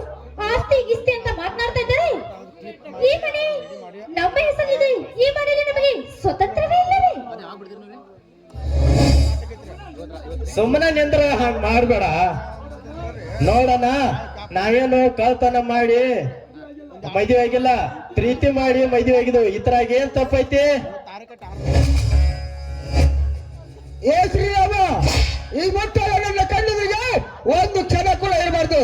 [SPEAKER 2] ಆಸ್ತಿ ಗಿಸ್ತಿ ಅಂತ ಮಾತನಾಡ್ತಾ ಇದ್ದಾರೆ? ಈ ಮನೆ ನಮ್ಮ ಹೆಸರಿದೆ, ಈ ಮನೆಯಲ್ಲಿ ನಮಗೆ ಸ್ವತಂತ್ರವೇ ಇಲ್ಲವೇ?
[SPEAKER 1] ಸುಮ್ಮನೆ ನಿಂದ್ರ ಹಂಗ ಮಾಡ್ಬೇಡ. ನೋಡಣ, ನಾವೇನು ಕಳ್ತನ ಮಾಡಿ ಮದುವೆ ಆಗಿಲ್ಲ, ಪ್ರೀತಿ ಮಾಡಿ ಮದುವೆ ಆಗಿದ್ದು. ಇದ್ರಾಗ ಏನ್ ತಪ್ಪೈತಿ?
[SPEAKER 3] ಏ ಶ್ರೀರಾಮ, ಈ ಮಕ್ಕಳ ನನ್ನ ಕಣ್ಣುಗಳಿಗೆ ಒಂದು ಕ್ಷಣ ಕೂಡ ಇರಬಾರ್ದು.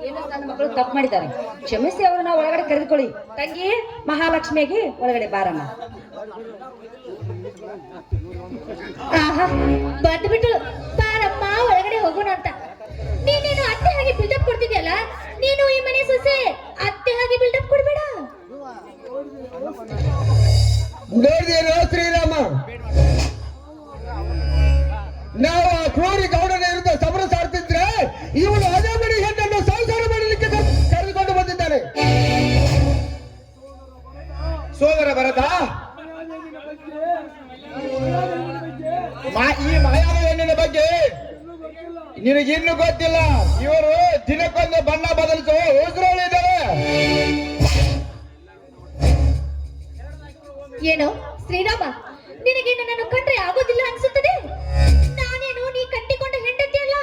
[SPEAKER 4] ಏನೋ ನನ್ನ ಮಕ್ಕಳು ತಪ್ಪು ಮಾಡಿದ್ದಾರೆ, ಕ್ಷಮಿಸಿ ಅವ್ರನ್ನ ಒಳಗಡೆ ಕರೆದುಕೊಳ್ಳಿ. ತಂಗಿ ಮಹಾಲಕ್ಷ್ಮಿಗೆ ಒಳಗಡೆ ಬಾರಮ್ಮ.
[SPEAKER 2] ಆಹಾ, ಬಂದ್ಬಿಟ್ಟು ಬಾರಮ್ಮ ಒಳಗಡೆ ಹೋಗೋಣ ಅಂತ. ನೀನೇನು ಅತ್ತೆ ಹಾಗೆ ಬಿಲ್ಡಪ್ ಕೊಡ್ತಿದ್ಯಲ್ಲ, ನೀನು ಈ ಮನೆ ಸೊಸೆ, ಅತ್ತೆ ಹಾಗೆ ಬಿಲ್ಡಪ್ ಕೊಡ್ಬೇಡ.
[SPEAKER 3] ನೋಡಿದೇನೋ ಶ್ರೀರಾಮ, ನಾವು ಆ ಕ್ರೂರಿ ಗೌಡನ ವಿರುದ್ಧ ಸಮರ ಸಾರ್ತಿದ್ರೆ ಇವನು ಅದೇ ಮನೆ ಹೆಣ್ಣನ್ನು ಸಂಸಾರ ಮಾಡಲಿಕ್ಕೆ ಕರೆದುಕೊಂಡು ಬಂದಿದ್ದಾನೆ.
[SPEAKER 5] ಸೋದರ ಭರತ, ಈ ಮಾಯಾದ ಹೆಣ್ಣಿನ ಬಗ್ಗೆ ನಿನಗಿನ್ನೂ ಗೊತ್ತಿಲ್ಲ. ಇವರು ದಿನಕ್ಕೊಂದು ಬಣ್ಣ ಬದಲಿಸುವ ಉಸಿರುಳಿದ್ದಾರೆ.
[SPEAKER 2] ಏನೋ ಶ್ರೀರಾಮ, ನಿನಗೆ ನನ್ನನ್ನು ಕಂಡ್ರೆ ಆಗೋದಿಲ್ಲ ಅನ್ಸುತ್ತದೆ. ನಾನೇನು ನೀ ಕಟ್ಟಿಕೊಂಡ ಹೆಂಡತಿಯಲ್ಲ,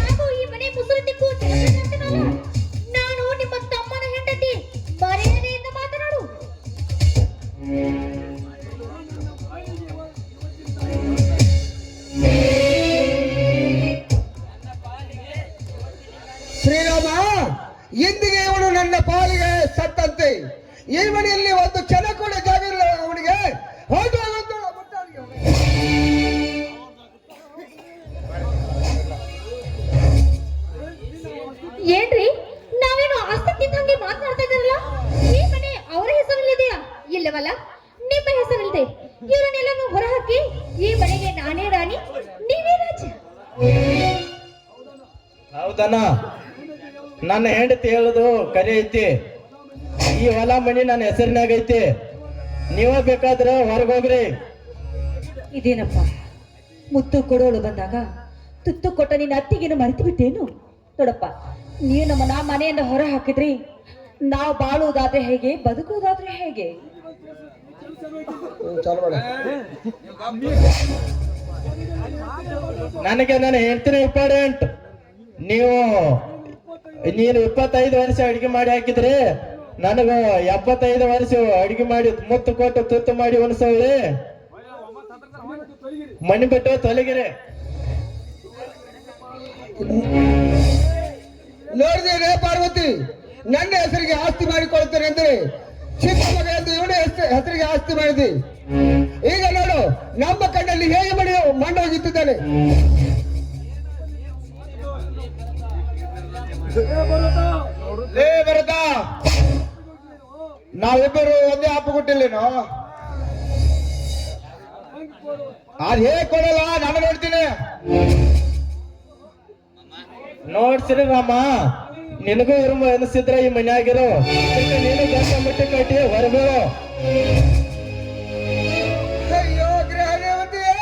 [SPEAKER 2] ಹಾಗೂ ಈ ಮನೆ ಮುಸುರುತಿಕ್ಕೂ ಜನಪ್ರಿಯನಲ್ಲ. ನಾನು ನಿಮ್ಮ ತಮ್ಮನ ಹೆಂಡತಿ, ಮರ್ಯಾದೆಯಿಂದ ಮಾತನಾಡು.
[SPEAKER 3] ಶ್ರೀರಾಮ, ಇಂದಿಗೆ ಇವನು ನನ್ನ ಪಾಲಿಗೆ ಸತ್ತಂತೆ. ಈ ಮನೆಯಲ್ಲಿ ಒಂದು ಕ್ಷಣ ಕೂಡ ಜಾಗ ಇಲ್ಲ ಅವನಿಗೆ. ಹೊರಟು ಹೋಗುವಂತ ಮುಟ್ಟಾಡಿಗೆ.
[SPEAKER 2] ಏನ್ರಿ, ನಾವೇನು ಆಸಕ್ತಿ ಹಂಗೆ ಮಾತನಾಡ್ತಾ ಇದ್ದಾರಲ್ಲ? ಈ ಮನೆ ಅವರ ಹೆಸರಲ್ಲಿದೆಯಾ ಇಲ್ಲ ಇಲ್ಲವಲ್ಲ. ನಿಮ್ಮ ಹೆಸರಿಲ್ಲದೆ ಇವರನ್ನೆಲ್ಲರೂ ಹೊರಹಾಕಿ ಈ ಮನೆಗೆ ನಾನೇ ರಾಣಿ, ನೀವೇ ರಾಜ.
[SPEAKER 1] ಹೌದಣ್ಣ, ನನ್ನ ಹೆಂಡತಿ ಹೇಳುದು ಕರೆ ಐತಿ. ಈ ಹೊಲ ಮನಿ ನನ್ನ ಹೆಸರಿನಾಗ ಐತಿ. ನೀವ ಬೇಕಾದ್ರೆ ಹೊರಗೋಗ್ರಿ.
[SPEAKER 4] ಇದೇನಪ್ಪ, ಮುತ್ತು ಕೊಡೋಳು ಬಂದಾಗ ತುತ್ತು ಕೊಟ್ಟ ನಿನ್ನ ಅತ್ತಿಗೇನು ಮರೆತು ಬಿಟ್ಟೇನು? ನೋಡಪ್ಪ, ನೀವು ನಮ್ಮನ್ನ ಮನೆಯಿಂದ ಹೊರ ಹಾಕಿದ್ರಿ, ನಾವು ಬಾಳುವುದಾದ್ರೆ ಹೇಗೆ, ಬದುಕುವುದಾದ್ರೆ ಹೇಗೆ?
[SPEAKER 3] ಚಾಲು ಮಾಡ.
[SPEAKER 1] ನನಗೆ ನನ್ನ ಹೆಂಡತಿನ ಇಂಪಾರ್ಟೆಂಟ್. ನೀನು 25 ವರ್ಷ ಅಡಿಗೆ ಮಾಡಿ ಹಾಕಿದ್ರಿ, ನನಗ 75 ವರ್ಷ ಅಡಿಗೆ ಮಾಡಿ ಮುತ್ತು ಕೊಟ್ಟು ತುತ್ತು ಮಾಡಿ ಉಣಿಸೋಳಿ. ಮಣ್ಣು ಬಿಟ್ಟು ತೊಲಗಿರಿ.
[SPEAKER 3] ನೋಡಿದೇನೆ ಪಾರ್ವತಿ, ನನ್ನ ಹೆಸರಿಗೆ ಆಸ್ತಿ ಮಾಡಿಕೊಳ್ತೇನೆ ಅಂದ್ರೆ ಚಿಕ್ಕ ಮಗ ಎಂದು ಇವನ ಹೆಸರಿಗೆ ಆಸ್ತಿ ಮಾಡಿದಿ. ಈಗ ನೋಡು ನಮ್ಮ ಕಣ್ಣಲ್ಲಿ ಹೇಗೆ ಮಣ್ಣು ಹೋಗಿದ್ದಾನೆ. ಬರತಾ, ನಾವಿಬ್ಬರು ಒಂದೇ ಅಪ್ಪ ಕೊಟ್ಟಿಲ್ಲೇನೋ? ಅದ್ ಹೇಗ್ ಕೊಡಲ್ಲ, ನಾನು ನೋಡ್ತೀನಿ.
[SPEAKER 1] ನೋಡ್ಸಿರಿ ರಾಮ, ನಿನಗೂ ಇರು ಅನಿಸಿದ್ರ ಈ ಮನ್ಯಾಗಿರೋ, ನೀನು ಗಂಟ ಮುಟ್ಟಿ ಕಟ್ಟಿ ಹೊರಬೇಳು.
[SPEAKER 3] ಅಯ್ಯೋ ಗ್ರಹ ದೇವತೆಯೇ,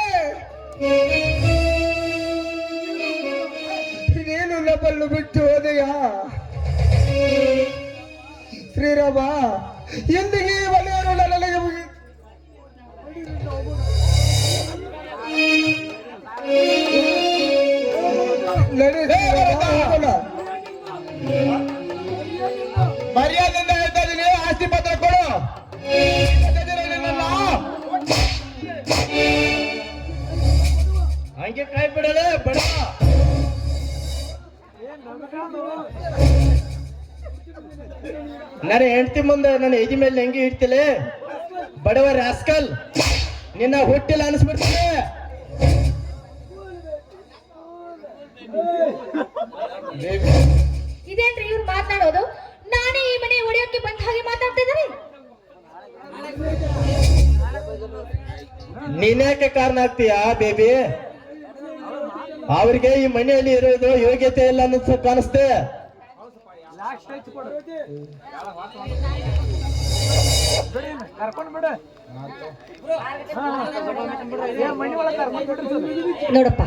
[SPEAKER 3] ನೀನು ನಮ್ಮನ್ನು ಬಿಟ್ಟು ಹೋದೆಯಾ ಶ್ರೀರಾಮ? ಎಂದಿಗೆ ಈ ಮನೆಯವರು ನನಗೆ
[SPEAKER 5] ಮರ್ಯಾದೆಯಿಂದ ಹೇಳ್ತಾ ಇದೀನಿ, ಆಸ್ತಿ ಪತ್ರ ಕೊಡು.
[SPEAKER 1] ಹಂಗೆ ಕೈ ಬಿಡಲೇ ಬಡ. ನನ್ನ ಹೆಂಡತಿ ಮುಂದೆ ನನ್ನ ಎದಿ ಮೇಲೆ ಹೆಂಗೆ ಇಡ್ತಿಲೆ ಬಡವ ರಾಸ್ಕಲ್, ನಿನ್ನ ಹುಟ್ಟಿಲ್ಲ ಅನಿಸ್ಬಿಡ್ತೀನಿ.
[SPEAKER 2] ಇದೇನ್ರಿ ಇವ್ರು ಮಾತನಾಡೋದು? ನಾನೇ ಈ ಮನೆ ಒಡೆಯೋಕೆ ಬಂದ ಹಾಗೆ ಮಾತಾಡ್ತಾ ಇದ್ದಾರೆ.
[SPEAKER 1] ನೀನ್ಯಾಕೆ ಕಾರಣ ಆಗ್ತೀಯಾ ಬೇಬಿ? ಅವ್ರಿಗೆ ಈ ಮನೆಯಲ್ಲಿ ಇರೋದು ಯೋಗ್ಯತೆ ಇಲ್ಲ ಅನ್ನಿಸ್ ಕಾಣಿಸ್ತೆ.
[SPEAKER 4] ನೋಡಪ್ಪ,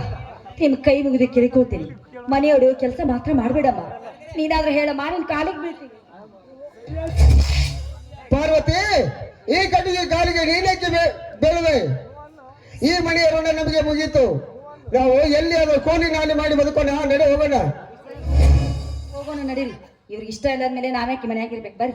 [SPEAKER 4] ನಿಮ್ ಕೈ ಮುಗಿದು ಕೇಳ್ಕೊಳ್ತೀನಿ, ಮನೆಯೊಡೆಯೋ ಕೆಲಸ ಮಾತ್ರ ಮಾಡ್ಬೇಡಮ್ಮ. ನೀನಾದ್ರೂ ಹೇಳಮ್ಮ, ನಿನ್ ಕಾಲಿಗೆ ಬೀಳ್ತೀನಿ.
[SPEAKER 3] ಪಾರ್ವತಿ, ಈ ಕಟ್ಟಿಗೆ ಕಾಲಿಗೆ ನೀನೇಕೆ ಬೀಳುವೆ? ಈ ಮನೆಯ ಋಣ ನಮಗೆ ಮುಗೀತು. ನಾವು ಎಲ್ಲಿ ಅದು ಕೋಲಿ ನಾಲಿ ಮಾಡಿ ಬದುಕೋಣ. ನಡೆ ಹೋಗೋಣ.
[SPEAKER 4] ಹೋಗೋಣ ನಡೀರಿ. ಇವ್ರಿಗೆ ಇಷ್ಟ ಇಲ್ಲದ್ಮೇಲೆ ನಾವ್ಯಾಕೆ ಮನೆಯಾಗಿರ್ಬೇಕು, ಬರ್ರಿ.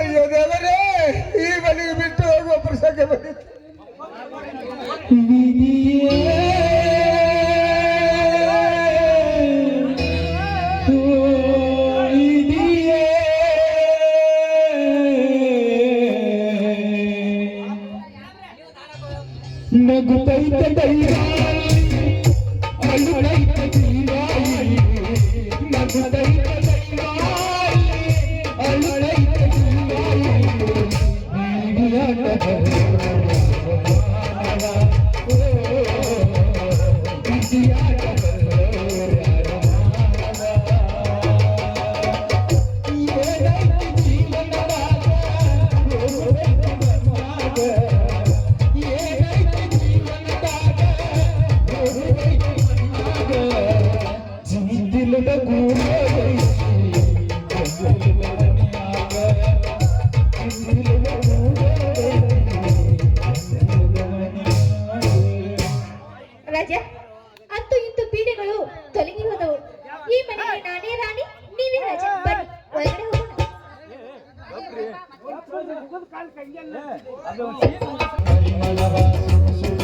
[SPEAKER 3] ಅಯ್ಯೋ ದೇವರೇ, ಈ ಮನೆಗೆ ಬಿಟ್ಟು ಹೋಗುವ ಪ್ರಸಂಗ ಬಂದಿತ್ತು.
[SPEAKER 6] ಪರಿಮಳವ ಸುರಿಸುವ